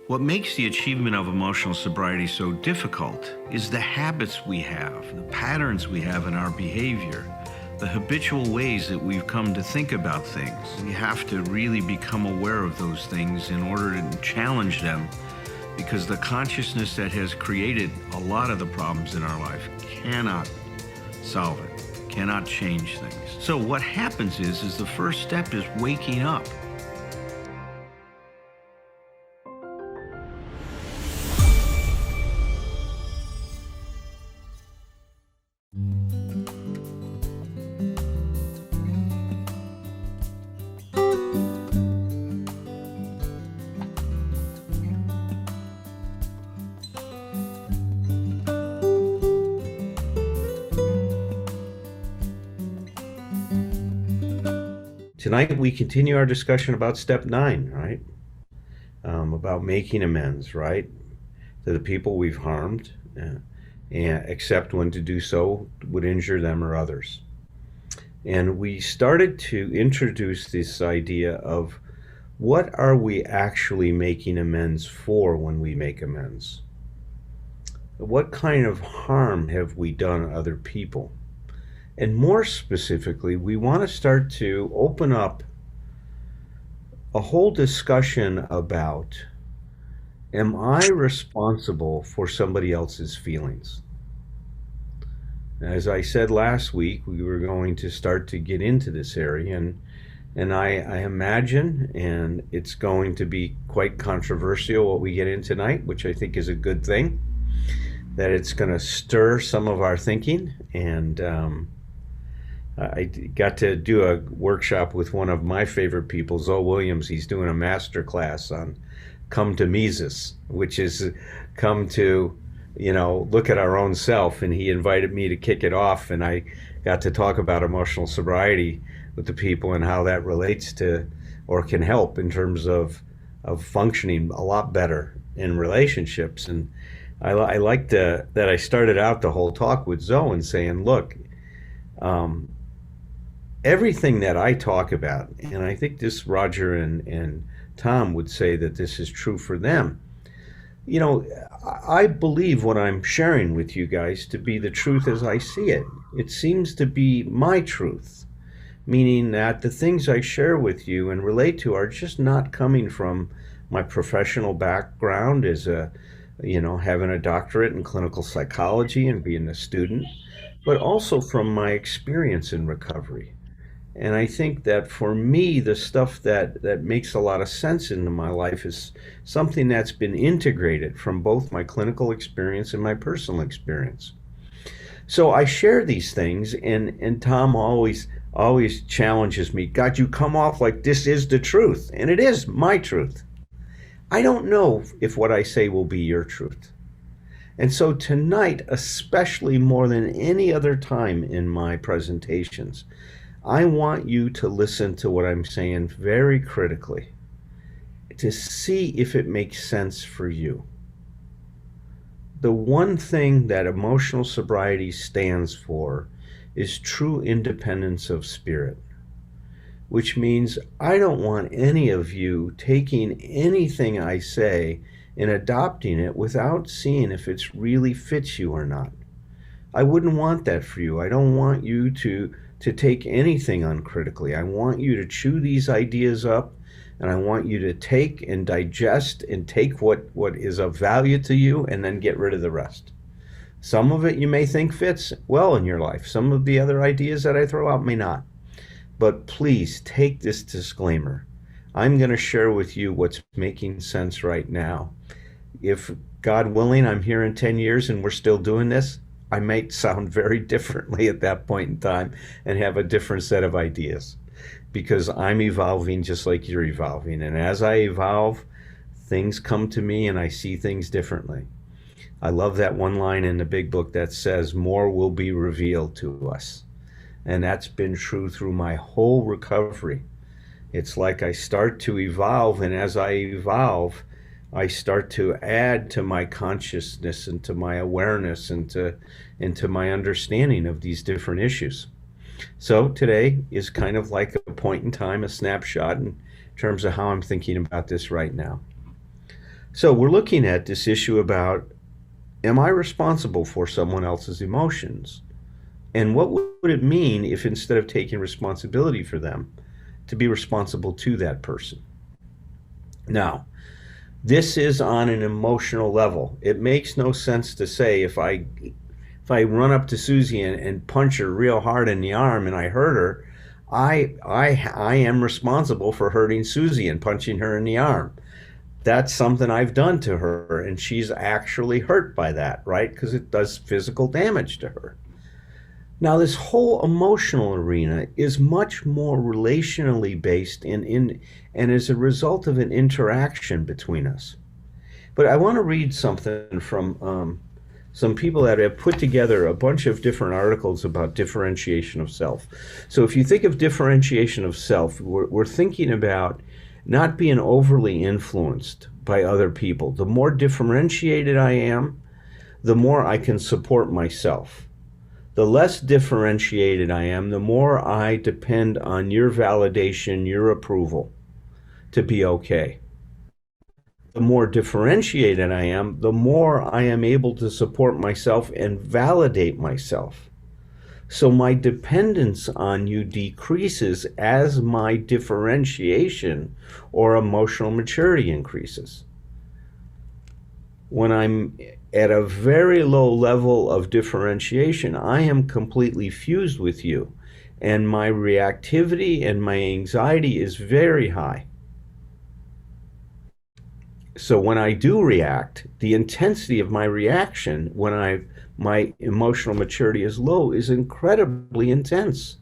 What makes the achievement of emotional sobriety so difficult is the habits we have, the patterns we have in our behavior, the habitual ways that we've come to think about things. We have to really become aware of those things in order to challenge them, because the consciousness that has created a lot of the problems in our life cannot solve it, cannot change things. So what happens is the first step is waking up. Tonight we continue our discussion about step 9, right? About making amends, right? To the people we've harmed, and except when to do so would injure them or others. And we started to introduce this idea of what are we actually making amends for when we make amends? What kind of harm have we done other people? And more specifically, we want to start to open up a whole discussion about, am I responsible for somebody else's feelings? As I said last week, we were going to start to get into this area, and I imagine, and it's going to be quite controversial what we get in tonight, which I think is a good thing, that it's going to stir some of our thinking. And I got to do a workshop with one of my favorite people, Zoe Williams. He's doing a master class on come to Mises, which is come to, look at our own self. And he invited me to kick it off, and I got to talk about emotional sobriety with the people and how that relates to or can help in terms of functioning a lot better in relationships. And I liked that I started out the whole talk with Zoe and saying, look, everything that I talk about, and I think this Roger and Tom would say that this is true for them. I believe what I'm sharing with you guys to be the truth as I see it. It seems to be my truth, meaning that the things I share with you and relate to are just not coming from my professional background as having a doctorate in clinical psychology and being a student, but also from my experience in recovery. And I think that for me, the stuff that makes a lot of sense into my life is something that's been integrated from both my clinical experience and my personal experience. So I share these things, and Tom always challenges me, God, you come off like this is the truth, and it is my truth. I don't know if what I say will be your truth. And so tonight, especially more than any other time in my presentations, I want you to listen to what I'm saying very critically to see if it makes sense for you. The one thing that emotional sobriety stands for is true independence of spirit, which means I don't want any of you taking anything I say and adopting it without seeing if it really fits you or not. I wouldn't want that for you. I don't want you to take anything uncritically. I want you to chew these ideas up, and I want you to take and digest and take what is of value to you and then get rid of the rest. Some of it you may think fits well in your life. Some of the other ideas that I throw out may not. But please take this disclaimer. I'm going to share with you what's making sense right now. If, God willing, I'm here in 10 years and we're still doing this, I might sound very differently at that point in time and have a different set of ideas, because I'm evolving just like you're evolving. And as I evolve, things come to me and I see things differently. I love that one line in the big book that says, more will be revealed to us. And that's been true through my whole recovery. It's like I start to evolve, and as I evolve, I start to add to my consciousness and to my awareness and to my understanding of these different issues. So today is kind of like a point in time, a snapshot in terms of how I'm thinking about this right now. So we're looking at this issue about, am I responsible for someone else's emotions? And what would it mean if instead of taking responsibility for them, to be responsible to that person? Now, this is on an emotional level. It makes no sense to say if I run up to Susie and punch her real hard in the arm and I hurt her, I am responsible for hurting Susie and punching her in the arm. That's something I've done to her, and she's actually hurt by that, right? Because it does physical damage to her. Now, this whole emotional arena is much more relationally based and is a result of an interaction between us. But I want to read something from some people that have put together a bunch of different articles about differentiation of self. So if you think of differentiation of self, we're thinking about not being overly influenced by other people. The more differentiated I am, the more I can support myself. The less differentiated I am, the more I depend on your validation, your approval to be okay. The more differentiated I am, the more I am able to support myself and validate myself. So my dependence on you decreases as my differentiation or emotional maturity increases. When I'm at a very low level of differentiation, I am completely fused with you, and my reactivity and my anxiety is very high. So when I do react, the intensity of my reaction when my emotional maturity is low is incredibly intense.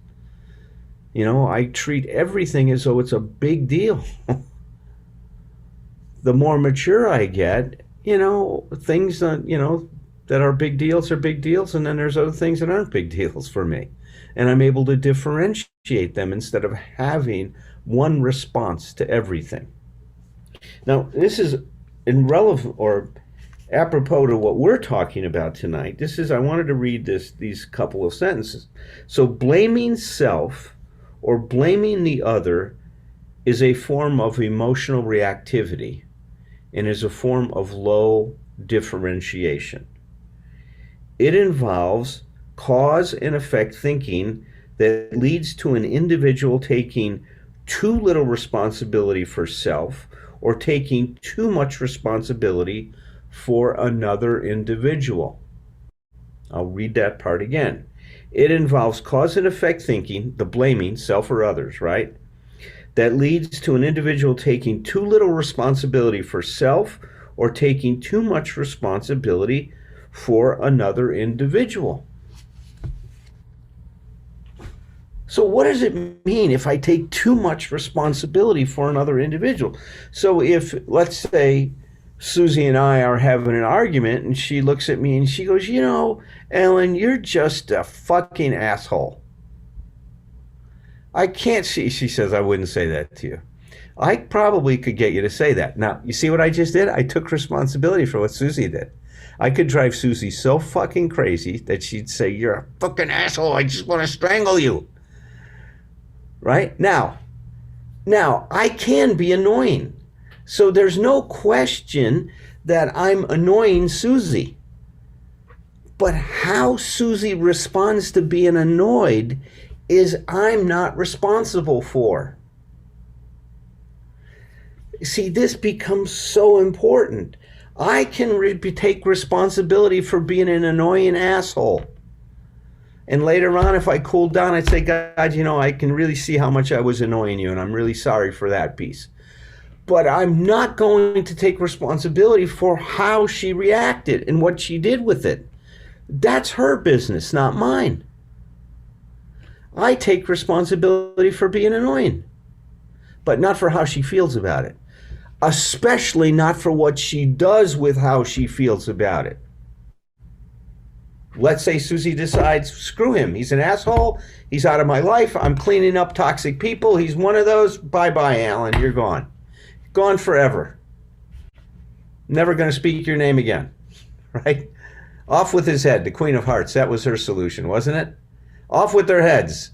I treat everything as though it's a big deal. The more mature I get, things that, that are big deals, and then there's other things that aren't big deals for me. And I'm able to differentiate them instead of having one response to everything. Now, this is irrelevant or apropos to what we're talking about tonight. I wanted to read these couple of sentences. So blaming self or blaming the other is a form of emotional reactivity and is a form of low differentiation. It involves cause and effect thinking that leads to an individual taking too little responsibility for self or taking too much responsibility for another individual. I'll read that part again. It involves cause and effect thinking, the blaming, self or others, right? That leads to an individual taking too little responsibility for self or taking too much responsibility for another individual. So what does it mean if I take too much responsibility for another individual? So if, let's say, Susie and I are having an argument and she looks at me and she goes, Ellen, you're just a fucking asshole. I can't see, she says, I wouldn't say that to you. I probably could get you to say that. Now, you see what I just did? I took responsibility for what Susie did. I could drive Susie so fucking crazy that she'd say, you're a fucking asshole, I just want to strangle you. Right? Now, I can be annoying. So there's no question that I'm annoying Susie. But how Susie responds to being annoyed is I'm not responsible for. See, this becomes so important. I can take responsibility for being an annoying asshole. And later on, if I cooled down, I'd say, God, I can really see how much I was annoying you, and I'm really sorry for that piece. But I'm not going to take responsibility for how she reacted and what she did with it. That's her business, not mine. I take responsibility for being annoying, but not for how she feels about it, especially not for what she does with how she feels about it. Let's say Susie decides, screw him. He's an asshole. He's out of my life. I'm cleaning up toxic people. He's one of those. Bye-bye, Alan. You're gone. Gone forever. Never going to speak your name again. Right? Off with his head. The Queen of Hearts. That was her solution, wasn't it? Off with their heads.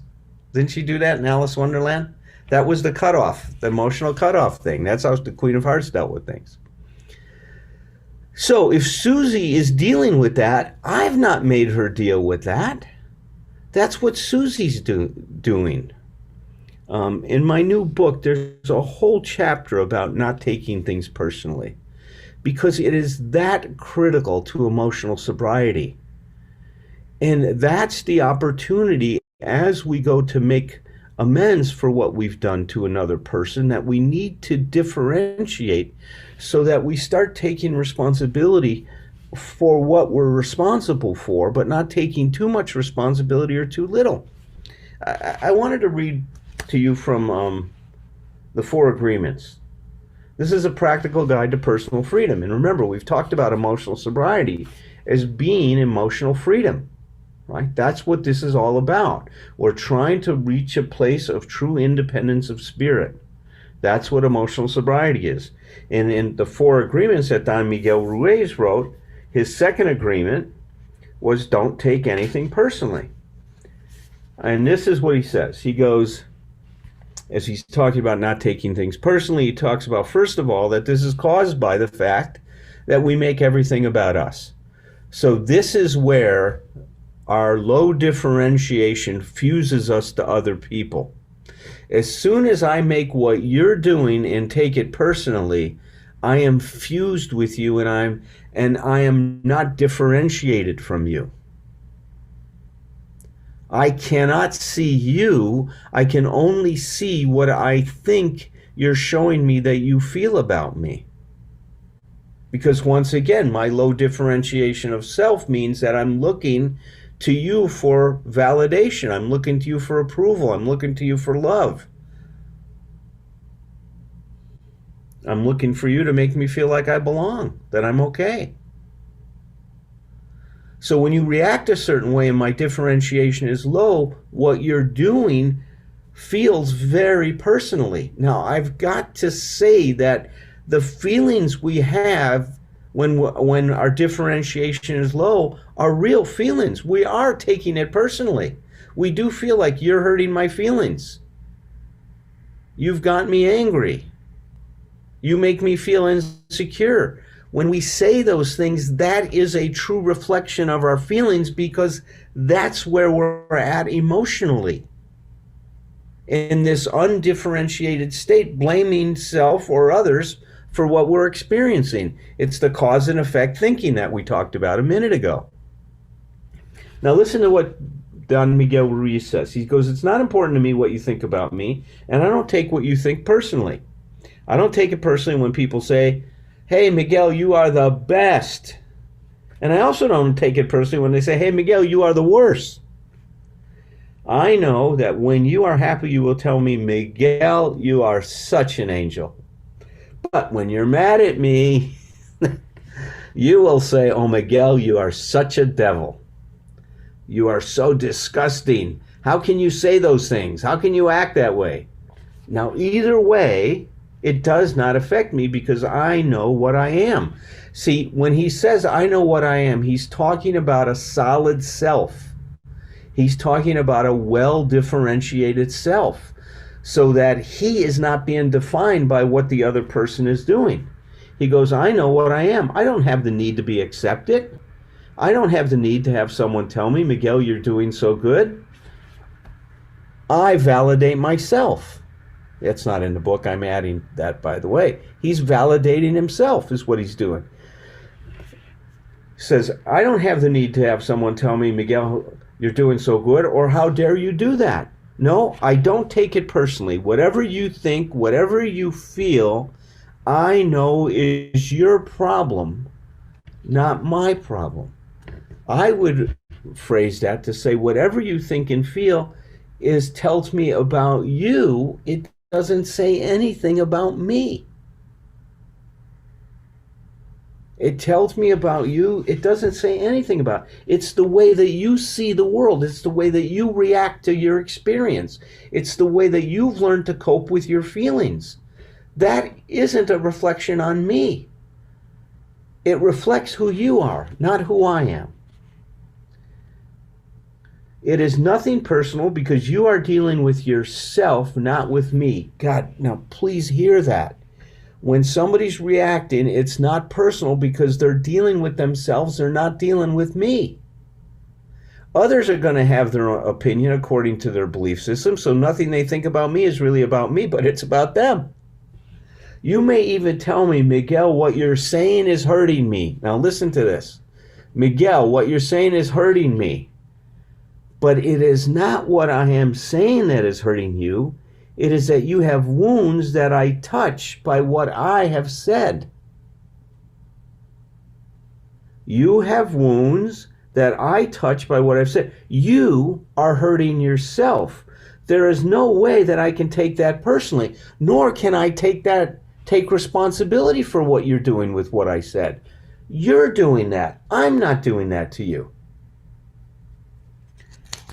Didn't she do that in Alice Wonderland? That was the cutoff, the emotional cutoff thing. That's how the Queen of Hearts dealt with things. So if Susie is dealing with that, I've not made her deal with that. That's what Susie's doing. In my new book, there's a whole chapter about not taking things personally because it is that critical to emotional sobriety. And that's the opportunity as we go to make amends for what we've done to another person, that we need to differentiate so that we start taking responsibility for what we're responsible for, but not taking too much responsibility or too little. I wanted to read to you from the Four Agreements. This is a practical guide to personal freedom. And remember, we've talked about emotional sobriety as being emotional freedom. Right? That's what this is all about. We're trying to reach a place of true independence of spirit. That's what emotional sobriety is. And in the Four Agreements that Don Miguel Ruiz wrote, his second agreement was don't take anything personally. And this is what he says. He goes, as he's talking about not taking things personally, he talks about, first of all, that this is caused by the fact that we make everything about us. So this is where our low differentiation fuses us to other people. As soon as I make what you're doing and take it personally, I am fused with you and I am not differentiated from you. I cannot see you. I can only see what I think you're showing me that you feel about me. Because once again, my low differentiation of self means that I'm looking to you for validation. I'm looking to you for approval. I'm looking to you for love. I'm looking for you to make me feel like I belong, that I'm okay. So when you react a certain way and my differentiation is low, what you're doing feels very personally. Now, I've got to say that the feelings we have when our differentiation is low are real feelings. We are taking it personally. We do feel like you're hurting my feelings. You've got me angry. You make me feel insecure. When we say those things, that is a true reflection of our feelings because that's where we're at emotionally. In this undifferentiated state, blaming self or others for what we're experiencing. It's the cause and effect thinking that we talked about a minute ago. Now listen to what Don Miguel Ruiz says. He goes, it's not important to me what you think about me, and I don't take what you think personally. I don't take it personally when people say, hey, Miguel, you are the best. And I also don't take it personally when they say, hey, Miguel, you are the worst. I know that when you are happy, you will tell me, Miguel, you are such an angel. But when you're mad at me, you will say, oh, Miguel, you are such a devil. You are so disgusting. How can you say those things? How can you act that way? Now, either way, it does not affect me because I know what I am. See, when he says I know what I am, he's talking about a solid self. He's talking about a well-differentiated self so that he is not being defined by what the other person is doing. He goes, I know what I am. I don't have the need to be accepted. I don't have the need to have someone tell me, Miguel, you're doing so good. I validate myself. That's not in the book. I'm adding that, by the way. He's validating himself is what he's doing. He says, I don't have the need to have someone tell me, Miguel, you're doing so good, or how dare you do that? No, I don't take it personally. Whatever you think, whatever you feel, I know is your problem, not my problem. I would phrase that to say whatever you think and feel tells me about you. It doesn't say anything about me. It tells me about you. It doesn't say anything about it. It's the way that you see the world. It's the way that you react to your experience. It's the way that you've learned to cope with your feelings. That isn't a reflection on me. It reflects who you are, not who I am. It is nothing personal because you are dealing with yourself, not with me. God, now please hear that. When somebody's reacting, it's not personal because they're dealing with themselves. They're not dealing with me. Others are going to have their own opinion according to their belief system, so nothing they think about me is really about me, but it's about them. You may even tell me, Miguel, what you're saying is hurting me. Now listen to this. Miguel, what you're saying is hurting me. But it is not what I am saying that is hurting you. It is that you have wounds that I touch by what I have said. You have wounds that I touch by what I've said. You are hurting yourself. There is no way that I can take that personally, nor can I take responsibility for what you're doing with what I said. You're doing that. I'm not doing that to you.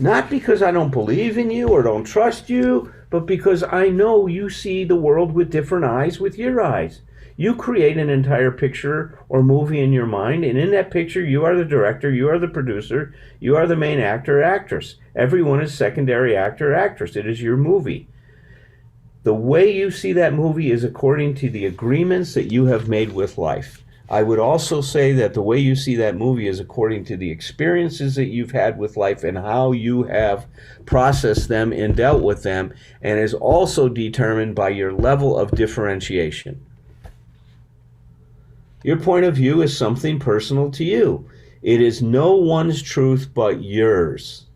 Not because I don't believe in you or don't trust you, but because I know you see the world with different eyes with your eyes. You create an entire picture or movie in your mind, and in that picture, you are the director, you are the producer, you are the main actor or actress. Everyone is secondary actor or actress. It is your movie. The way you see that movie is according to the agreements that you have made with life. I would also say that the way you see that movie is according to the experiences that you've had with life and how you have processed them and dealt with them, and is also determined by your level of differentiation. Your point of view is something personal to you. It is no one's truth but yours.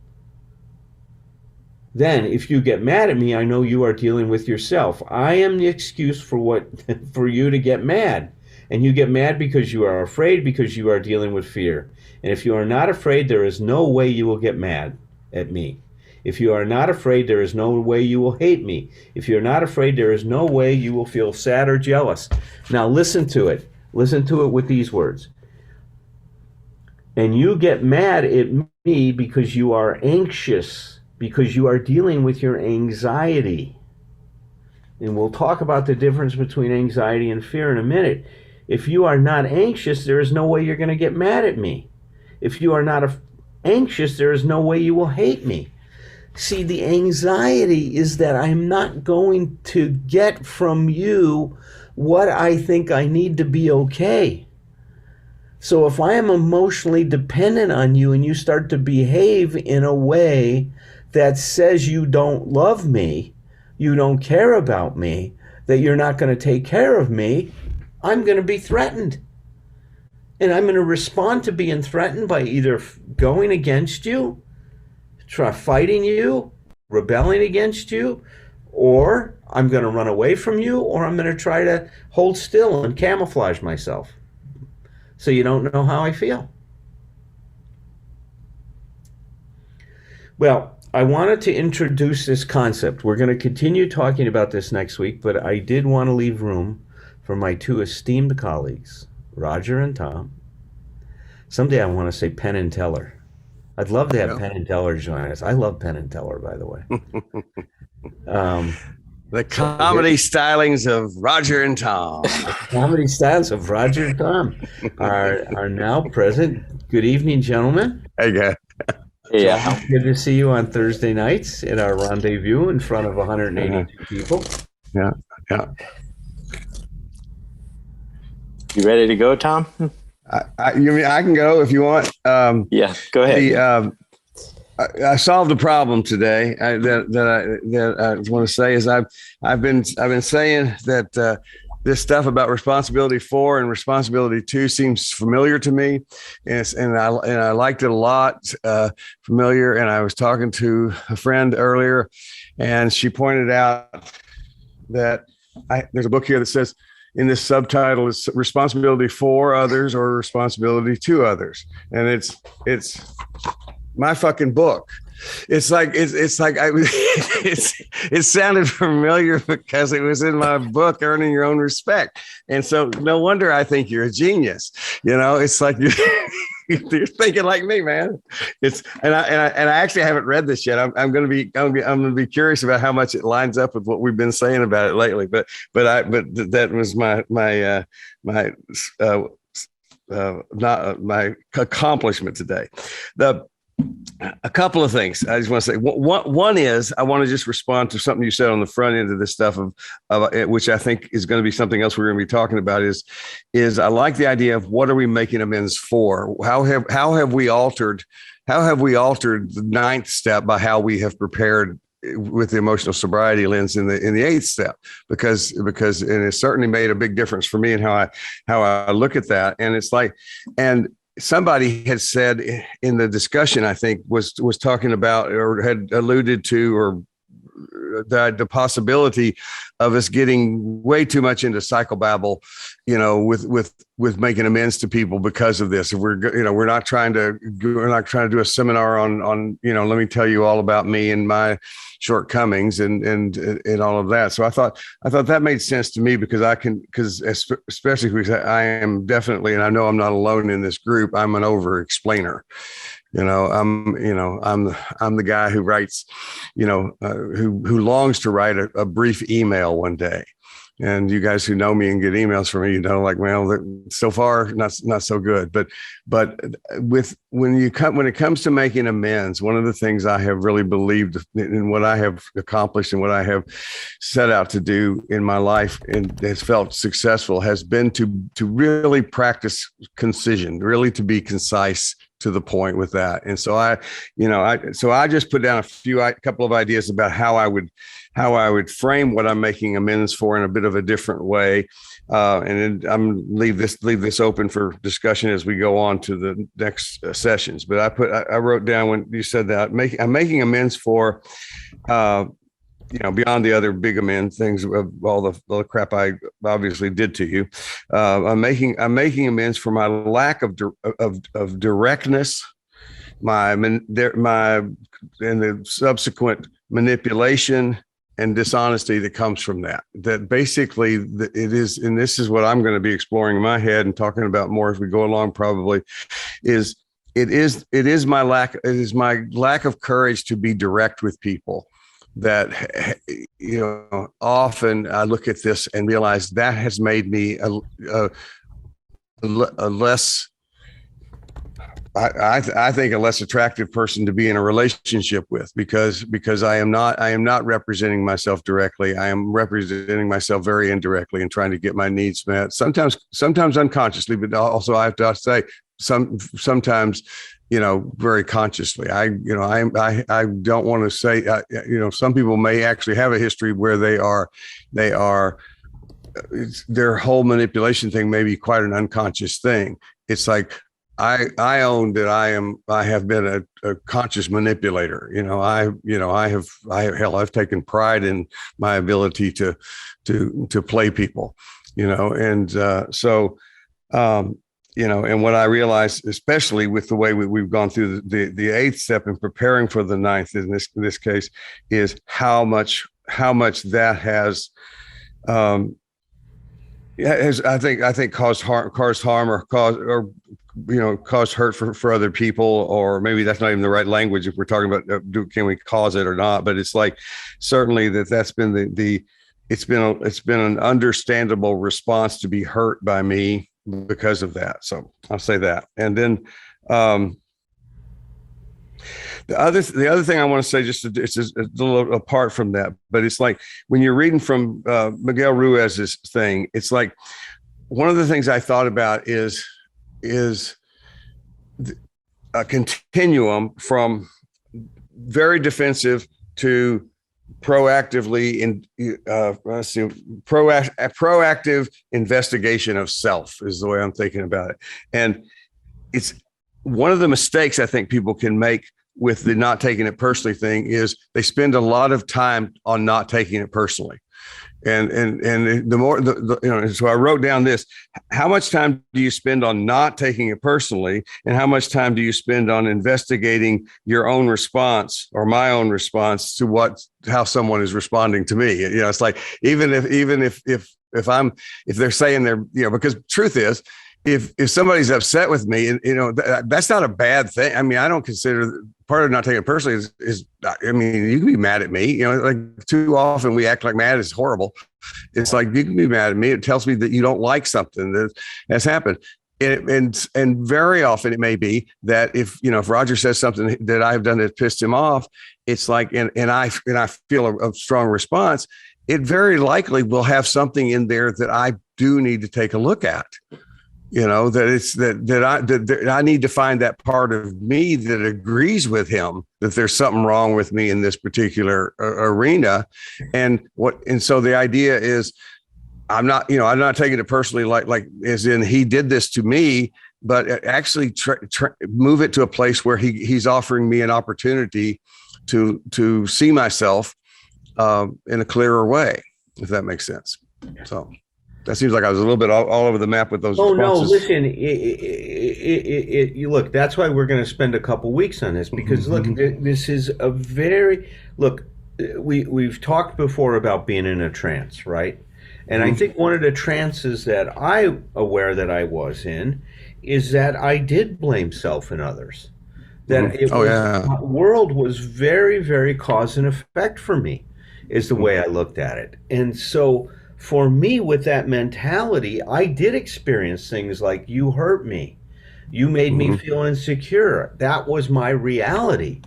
Then, if you get mad at me, I know you are dealing with yourself. I am the excuse for you to get mad. And you get mad because you are afraid, because you are dealing with fear. And if you are not afraid, there is no way you will get mad at me. If you are not afraid, there is no way you will hate me. If you're not afraid, there is no way you will feel sad or jealous. Now listen to it. Listen to it with these words. And you get mad at me because you are anxious, because you are dealing with your anxiety. And we'll talk about the difference between anxiety and fear in a minute. If you are not anxious, there is no way you're going to get mad at me. If you are not anxious, there is no way you will hate me. See, the anxiety is that I'm not going to get from you what I think I need to be okay. So if I am emotionally dependent on you and you start to behave in a way that says you don't love me, you don't care about me, that you're not going to take care of me, I'm going to be threatened. And I'm going to respond to being threatened by either going against you, fighting you, rebelling against you, or I'm going to run away from you, or I'm going to try to hold still and camouflage myself so you don't know how I feel. Well, I wanted to introduce this concept. We're going to continue talking about this next week, but I did want to leave room for my two esteemed colleagues, Roger and Tom. Someday I want to say Penn and Teller. I'd love to have Penn and Teller join us. I love Penn and Teller, by the way. The comedy stylings of Roger and Tom. The comedy styles of Roger and Tom are now present. Good evening, gentlemen. Hey, guys. Yeah. Good to see you on Thursday nights at our rendezvous in front of 182 people. Yeah. You ready to go, Tom? I can go if you want. Yeah, go ahead. I solved a problem today. That I want to say is I've been saying that this stuff about responsibility 4 and responsibility 2 seems familiar to me, and I liked it a lot. Familiar, and I was talking to a friend earlier, and she pointed out that there's a book here that says, in this subtitle, is responsibility for others or responsibility to others, and it's my fucking book. It sounded familiar because it was in my book, Earning Your Own Respect. And so no wonder I think you're a genius. You know, it's like you're thinking like me, man. And I actually haven't read this yet. I'm going to be curious about how much it lines up with what we've been saying about it lately. But that was my accomplishment today. A couple of things I just want to say. One is I want to just respond to something you said on the front end of this stuff of which I think is going to be something else we're going to be talking about is I like the idea of what are we making amends for? How have we altered the ninth step by how we have prepared with the emotional sobriety lens in the eighth step, because and it certainly made a big difference for me and how I look at that. And it's like, and somebody had said in the discussion, I think was talking about or had alluded to or the possibility of us getting way too much into psychobabble, with making amends to people because of this. If we're not trying to do a seminar on let me tell you all about me and my shortcomings and all of that. So I thought that made sense to me because especially because I am definitely, and I know I'm not alone in this group, I'm an over explainer. I'm the guy who writes, who longs to write a brief email one day. And you guys who know me and get emails from me, like, well, so far not so good. But when it comes to making amends, one of the things I have really believed in what I have accomplished and what I have set out to do in my life and has felt successful has been to really practice concision, really to be concise to the point with that. And so I just put down a couple of ideas about how I would frame what I'm making amends for in a bit of a different way. And then I'm leave this open for discussion as we go on to the next sessions. But I wrote down when you said that I'm making amends for, beyond the other big amends things of all the crap I obviously did to you. I'm making amends for my lack of directness, and the subsequent manipulation and dishonesty that comes from that. That basically it is, and this is what I'm going to be exploring in my head and talking about more as we go along. Probably is my lack of courage to be direct with people. That often I look at this and realize that has made me a less. I think a less attractive person to be in a relationship with because I am not representing myself directly. I am representing myself very indirectly and trying to get my needs met. Sometimes unconsciously, but also I have to say sometimes very consciously. I don't want to say some people may actually have a history where their whole manipulation thing may be quite an unconscious thing. It's like I own that I have been a conscious manipulator. I've taken pride in my ability to play people, and and what I realized, especially with the way we've gone through the eighth step and preparing for the ninth in this case, is how much that has I think caused harm or cause hurt for other people, or maybe that's not even the right language if we're talking about can we cause it or not. But it's like certainly that's been it's been an understandable response to be hurt by me because of that. So I'll say that. And then the other thing I want to say, it's a little apart from that, but it's like when you're reading from Miguel Ruiz's thing, it's like one of the things I thought about is a continuum from very defensive to proactive investigation of self is the way I'm thinking about it. And it's one of the mistakes I think people can make with the not taking it personally thing is they spend a lot of time on not taking it personally. And the more, so I wrote down this: how much time do you spend on not taking it personally? And how much time do you spend on investigating your own response or my own response to how someone is responding to me? It's like, even if they're saying they're, because truth is, if somebody's upset with me, and that's not a bad thing. I mean, I don't consider part of not taking it personally is I mean, you can be mad at me. Like too often we act like mad is horrible. It's like you can be mad at me. It tells me that you don't like something that has happened. and very often it may be that if Roger says something that I've done that pissed him off, it's like, and I feel a strong response, it very likely will have something in there that I do need to take a look at. That I need to find that part of me that agrees with him that there's something wrong with me in this particular arena. And so the idea is, I'm not taking it personally, like as in he did this to me, but actually move it to a place where he's offering me an opportunity to see myself in a clearer way, if that makes sense. So that seems like I was a little bit all over the map with those responses. No, listen, look, that's why we're going to spend a couple weeks on this, because look, this is we've talked before about being in a trance, right? And I think one of the trances that I'm aware that I was in is that I did blame self and others. That the world was very, very cause and effect for me, is the way I looked at it. And so for me, with that mentality, I did experience things like, you hurt me, you made me feel insecure. That was my reality.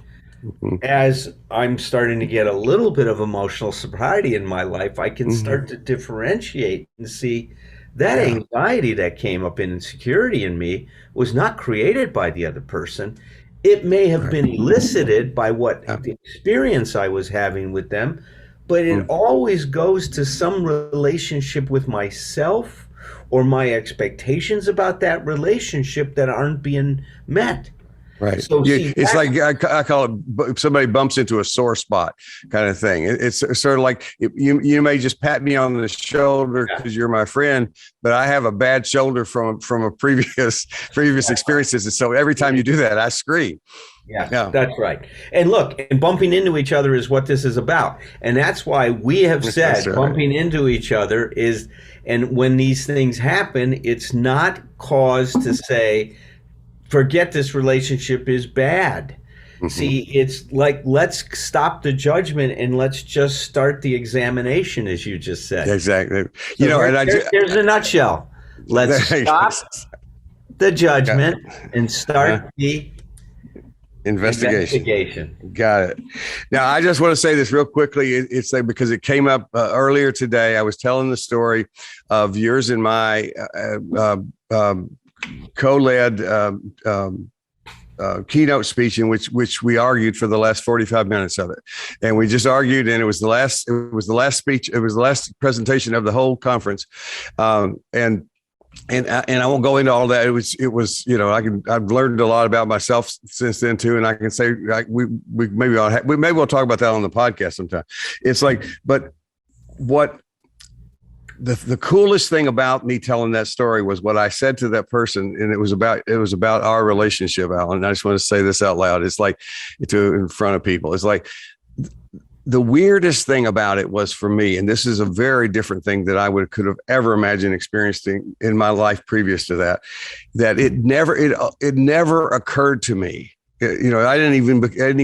As I'm starting to get a little bit of emotional sobriety in my life, I can start to differentiate and see that anxiety that came up in insecurity in me was not created by the other person. It may have been elicited by what the experience I was having with them, but it always goes to some relationship with myself or my expectations about that relationship that aren't being met. Right. So it's like I call it, somebody bumps into a sore spot kind of thing. It's sort of like you may just pat me on the shoulder because you're my friend, but I have a bad shoulder from a previous experiences. And so every time you do that, I scream. Yeah, that's right. And look, and bumping into each other is what this is about. And that's why we have said bumping into each other is, and when these things happen, it's not cause to say, forget this relationship is bad. See, it's like, let's stop the judgment and let's just start the examination, as you just said. Exactly. So there's a nutshell. Let's stop the judgment and start the investigation. Got it. Now, I just want to say this real quickly. It's like, because it came up earlier today. I was telling the story of yours and my co-led keynote speech in which we argued for the last 45 minutes of it, and we just argued, and it was the last speech. It was the last presentation of the whole conference, and I won't go into all that. It was I've learned a lot about myself since then too, and I can say maybe we'll talk about that on the podcast sometime. It's like, but what the coolest thing about me telling that story was what I said to that person, and it was about our relationship, Alan. And I just want to say this out loud. It's like, in front of people. It's like, the weirdest thing about it was, for me, and this is a very different thing that I could have ever imagined experiencing in my life previous to that it never occurred to me. I didn't even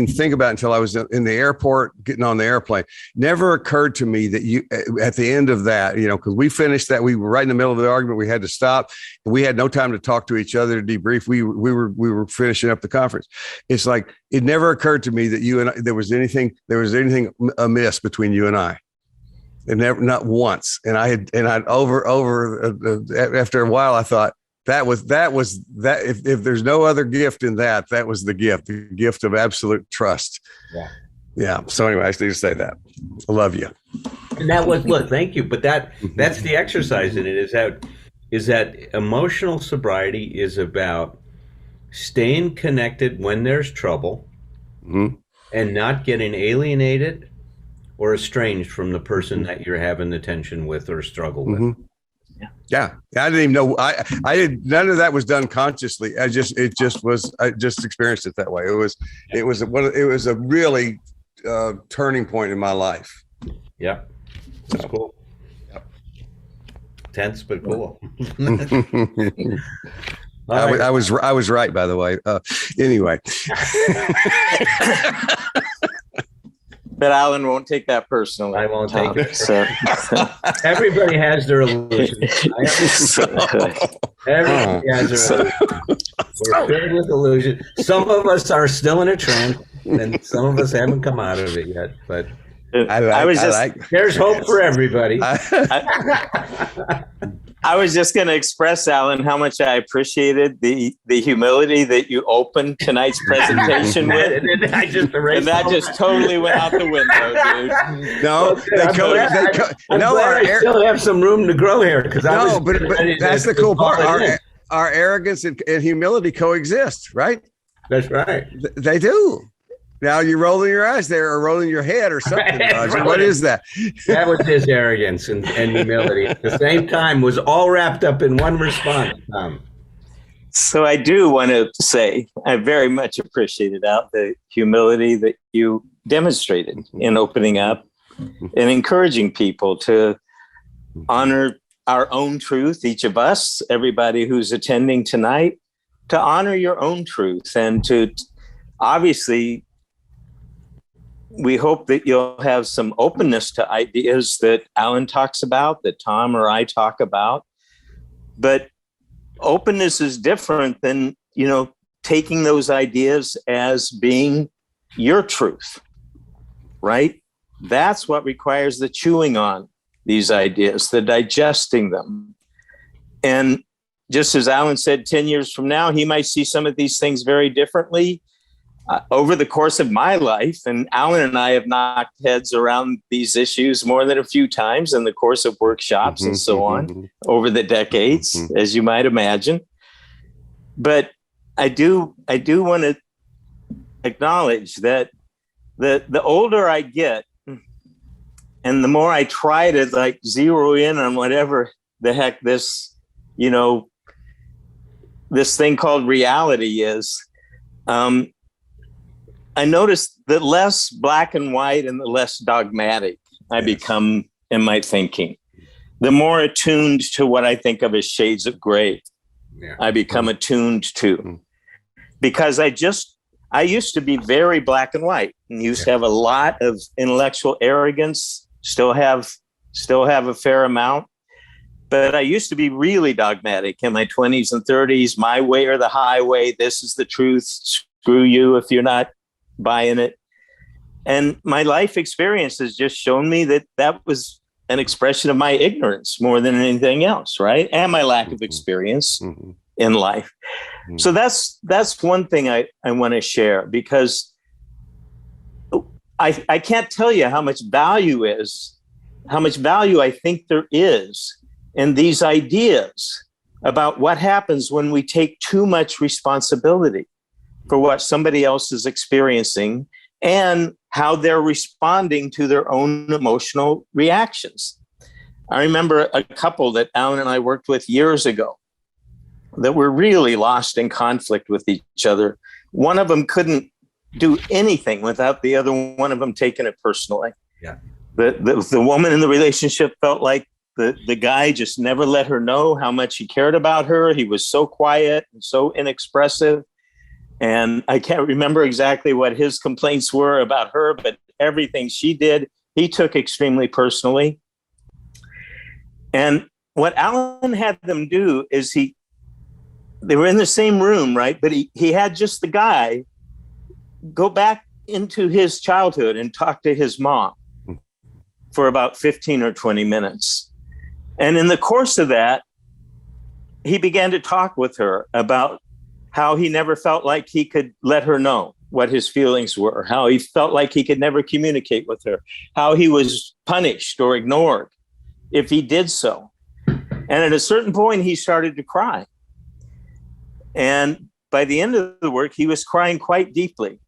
think about it until I was in the airport getting on the airplane. Never occurred to me that you, at the end of that, because we finished that, we were right in the middle of the argument. We had to stop, and we had no time to talk to each other, to debrief. We were finishing up the conference. It's like, it never occurred to me that you and I, there was anything amiss between you and I. And never, not once. And I'd after a while, I thought, that was if there's no other gift in that was the gift of absolute trust. Yeah. So anyway, I just need to say that I love you. And that was, look, thank you. But that's the exercise in it, is that emotional sobriety is about staying connected when there's trouble, and not getting alienated or estranged from the person that you're having the tension with or struggle with. Yeah. I didn't even know. I did. None of that was done consciously. I just experienced it that way. It was a really turning point in my life. Yeah. That's cool. Yep. Tense, but cool. I was right, by the way. Anyway. But Alan won't take that personally. I won't take it. So, everybody has their illusions. Everybody has their illusions. We're filled with illusions. Some of us are still in a trance, and some of us haven't come out of it yet. But there's hope for everybody. I was just going to express, Alan, how much I appreciated the humility that you opened tonight's presentation with. And that just totally went out the window, dude. No, I still have some room to grow here. But that's the cool part. Our arrogance and humility coexist, right? That's right. They do. Now you're rolling your eyes there, or rolling your head, or something, Roger. What is that? That was his arrogance and humility at the same time. Was all wrapped up in one response, Tom. So I do want to say I very much appreciated the humility that you demonstrated in opening up and encouraging people to honor our own truth, each of us, everybody who's attending tonight, to honor your own truth, and to obviously, we hope that you'll have some openness to ideas that Alan talks about, that Tom or I talk about. But openness is different than, taking those ideas as being your truth, right? That's what requires the chewing on these ideas, the digesting them. And just as Alan said, 10 years from now, he might see some of these things very differently. Over the course of my life, and Alan and I have knocked heads around these issues more than a few times in the course of workshops and so on over the decades, as you might imagine. But I do want to acknowledge that the older I get, and the more I try to zero in on whatever the heck this, this thing called reality is, I noticed the less black and white and the less dogmatic I become in my thinking, the more attuned to what I think of as shades of gray I become attuned to. Because I used to be very black and white and used to have a lot of intellectual arrogance, still have a fair amount. But I used to be really dogmatic in my 20s and 30s, my way or the highway, this is the truth, screw you if you're not buying it. And my life experience has just shown me that was an expression of my ignorance more than anything else, right? And my lack of experience in life. So that's one thing I want to share, because I can't tell you how much value I think there is in these ideas about what happens when we take too much responsibility for what somebody else is experiencing and how they're responding to their own emotional reactions. I remember a couple that Alan and I worked with years ago that were really lost in conflict with each other. One of them couldn't do anything without the other one of them taking it personally. Yeah. The woman in the relationship felt like the guy just never let her know how much he cared about her. He was so quiet and so inexpressive. And I can't remember exactly what his complaints were about her, but everything she did, he took extremely personally. And what Alan had them do is they were in the same room, right? But he had just the guy go back into his childhood and talk to his mom for about 15 or 20 minutes. And in the course of that, he began to talk with her about how he never felt like he could let her know what his feelings were, how he felt like he could never communicate with her, how he was punished or ignored if he did so. And at a certain point, he started to cry. And by the end of the work, he was crying quite deeply.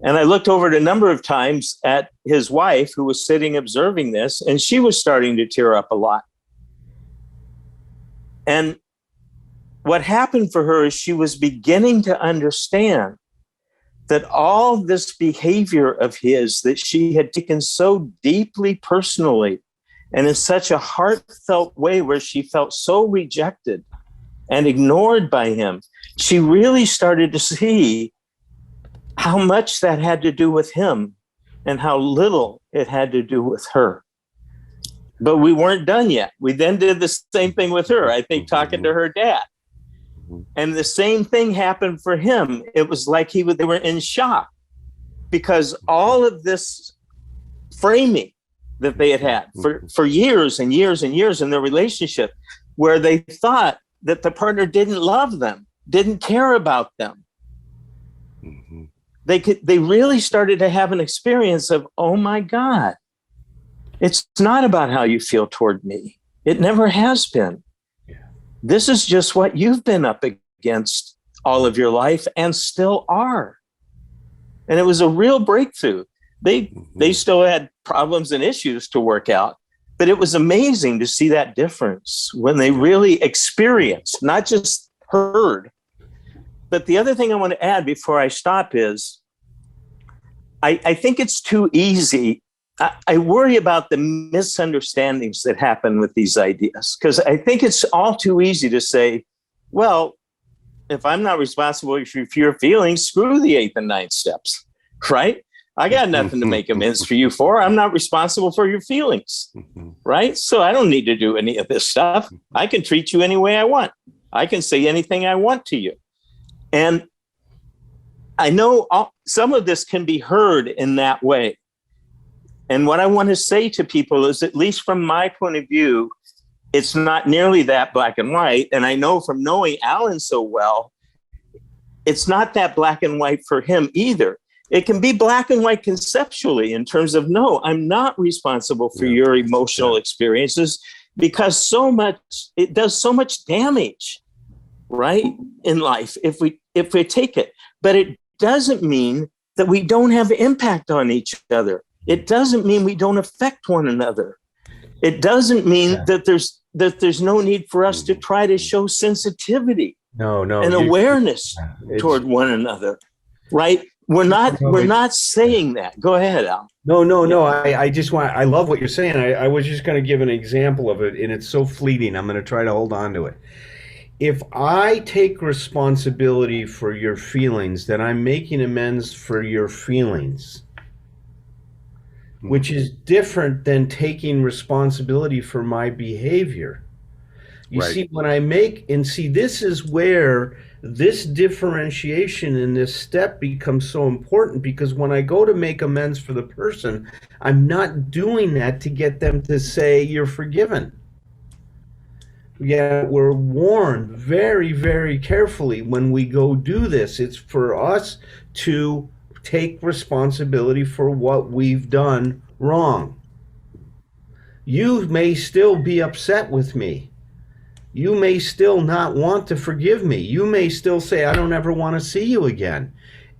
And I looked over it a number of times at his wife, who was sitting observing this, and she was starting to tear up a lot. And what happened for her is she was beginning to understand that all this behavior of his that she had taken so deeply personally and in such a heartfelt way, where she felt so rejected and ignored by him, she really started to see how much that had to do with him and how little it had to do with her. But we weren't done yet. We then did the same thing with her, I think, talking to her dad. And the same thing happened for him. It was like they were in shock, because all of this framing that they had for years and years and years in their relationship, where they thought that the partner didn't love them, didn't care about them. They really started to have an experience of, oh my God, it's not about how you feel toward me. It never has been. This is just what you've been up against all of your life and still are. And it was a real breakthrough. They still had problems and issues to work out, but it was amazing to see that difference when they really experienced, not just heard. But the other thing I want to add before I stop is, I think it's too easy. I worry about the misunderstandings that happen with these ideas, because I think it's all too easy to say, well, if I'm not responsible for your feelings, screw the 8th and 9th steps, right? I got nothing to make amends for you for. I'm not responsible for your feelings, right? So I don't need to do any of this stuff. I can treat you any way I want. I can say anything I want to you. And I know some of this can be heard in that way. And what I want to say to people is, at least from my point of view, it's not nearly that black and white. And I know from knowing Alan so well, it's not that black and white for him either. It can be black and white conceptually in terms of, no, I'm not responsible for your emotional experiences, because it does so much damage, right, in life if we take it. But it doesn't mean that we don't have impact on each other. It doesn't mean we don't affect one another. It doesn't mean that there's no need for us to try to show sensitivity and awareness toward one another, right? We're not saying that. Go ahead, Al. No. I love what you're saying. I was just going to give an example of it, and it's so fleeting. I'm going to try to hold on to it. If I take responsibility for your feelings, then I'm making amends for your feelings, which is different than taking responsibility for my behavior. You see, when I this is where this differentiation in this step becomes so important, because when I go to make amends for the person, I'm not doing that to get them to say you're forgiven. Yeah, we're warned very, very carefully when we go do this. It's for us to take responsibility for what we've done wrong. You may still be upset with me. You may still not want to forgive me. You may still say, I don't ever want to see you again.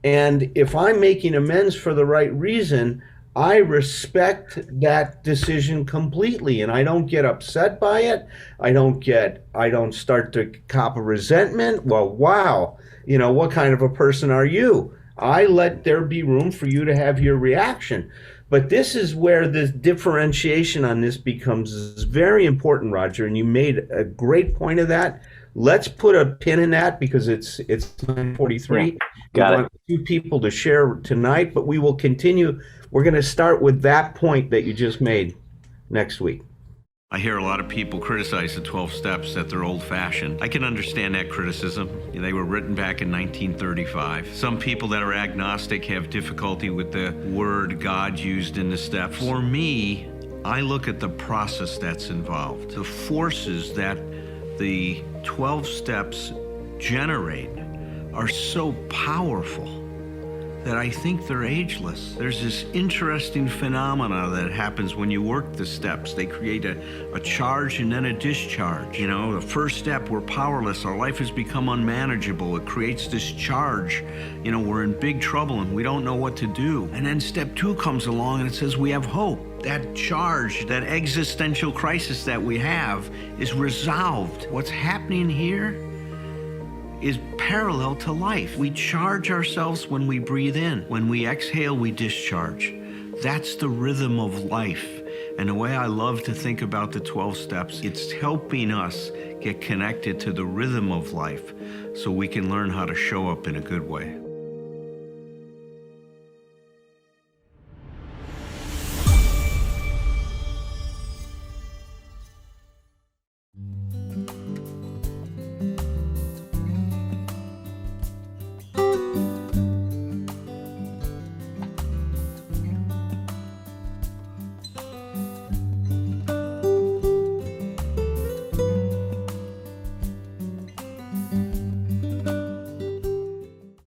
And if I'm making amends for the right reason, I respect that decision completely, and I don't get upset by it. I don't start to cop a resentment. Well, wow, what kind of a person are you? I let there be room for you to have your reaction. But this is where the differentiation on this becomes very important, Roger, and you made a great point of that. Let's put a pin in that, because it's 9:43. Got it. We want 2 people to share tonight, but we will continue. We're going to start with that point that you just made next week. I hear a lot of people criticize the 12 steps, that they're old-fashioned. I can understand that criticism. They were written back in 1935. Some people that are agnostic have difficulty with the word God used in the steps. For me, I look at the process that's involved, the forces that the 12 steps generate are so powerful that I think they're ageless. There's this interesting phenomena that happens when you work the steps. They create a charge and then a discharge. The first step, we're powerless. Our life has become unmanageable. It creates this charge. We're in big trouble and we don't know what to do. And then step 2 comes along and it says we have hope. That charge, that existential crisis that we have is resolved. What's happening here is parallel to life. We charge ourselves when we breathe in. When we exhale, we discharge. That's the rhythm of life. And the way I love to think about the 12 steps, it's helping us get connected to the rhythm of life so we can learn how to show up in a good way.